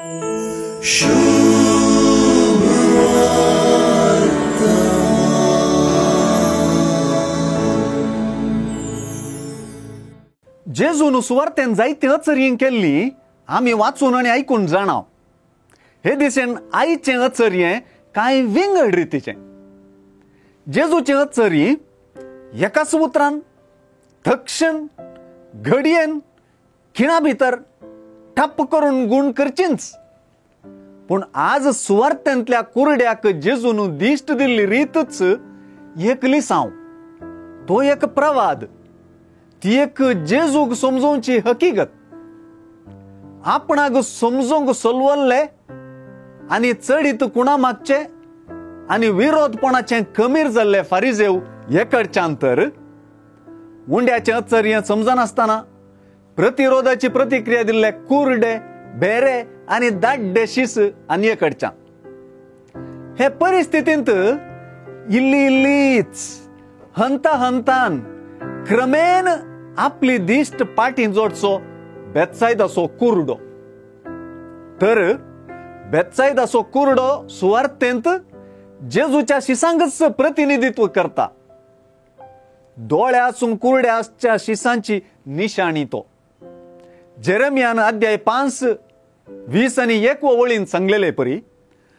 जेजून सुवार्थेन जायती अचरयें केल्ली आमी वाचून आनी आयकून जाणाव. हे दिसेन आईचें अचरयें कांय विंगड रितीचें. जेजूचें अचरी एकाच उतरान तक्षण घडयेन खिणा भितर ठप्प करून गुण करचींच. पूण आज सुवार्थेंतल्या कुरड्याक जेजून दिश्ट दिल्ली रीतच एक लिसांव, तो एक प्रवाद, ती एक जेजूक समजोवची हकीकत. आपणाक समजोंक सोलवल्ले आनी चडीत कुणा मागचे आनी विरोधपणाचे खमीर जाल्ले फारिजेव एकडच्यान तर उंड्याचें अचर्य समजनासतना प्रतिरोधाची प्रतिक्रिया दिल्ले कुरडे, बेरे आनी दाड्डे शिस आनी एकडच्यान. हे परिस्थितींत इल्ली इल्लीच हंता हंतान क्रमेन आपली दिश्ट पाटी जोडचो बेतसायदाचो कुरडो. तर बेतसायदाचो कुरडो सुवार्थेंत जेजूच्या शिसांकच प्रतिनिधित्व करता. दोळ्यासून कुरड्याच्या शिसांची निशाणी तो. जेरेमियान अध्याय 5:20 आणि 1 वळीन सांगलेले परी,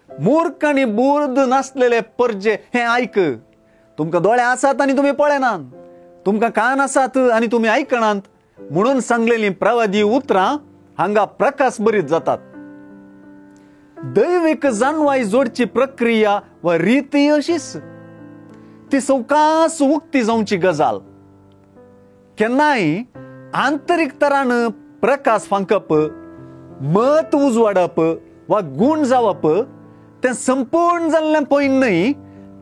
मूर्ख आणि बुर्द नासलेले परजे हे ऐक. तुमकां दोळे आसात आनी तुमी पळयनात, तुमकां कान आसात आनी तुमी आयकणात म्हणून सांगलेली प्रवादी उतरां हांगा प्रकाश बरीत जातात. दैविक जाणवाय जोडची प्रक्रिया वा रीती अशीच, ती सवकास उक्ती जावची गजाल. केन्नाय आंतरीक तरान प्रकाश फांकप, मत उजवाडप वा गुण जावप तें संपूर्ण जाल्लें पळयन न्हय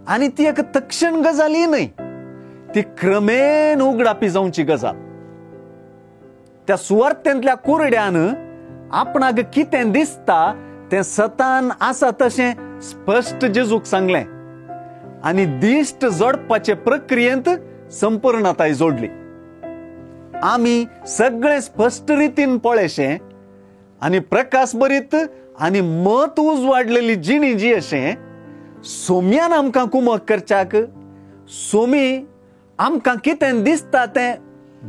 आनी ती एक तक्षण गजाली न्हय, ती क्रमेन उगडापी जावची गजाल. त्या सुवार्थेंतल्या कुरड्यान आपणाक कितें दिसता तें सतान आसा तशें स्पश्ट जेजूक सांगलें आनी दिश्ट जोडपाचे प्रक्रियेंत संपूर्णताय जोडली. आमी सगळें स्पश्ट रितीन पळयशें आनी प्रकाश बरीत आनी मत उजवाडलेली जिणी जी अशें सोम्यान आमकां कुमक करच्याक, सोमी आमकां कितें दिसता तें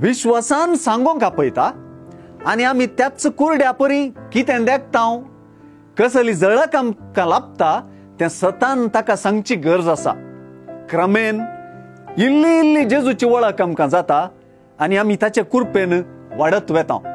विश्वासान सांगोंक आपयता आनी आमी त्याच कुरड्या परी कितें देखतांव, कसली जळक आमकां लाभता तें सतान ताका सांगची गरज आसा. क्रमेन इल्ली इल्ली जेजूची वळख आमकां जाता आनी आमी ताचे कृपेन वाडत वेतांव.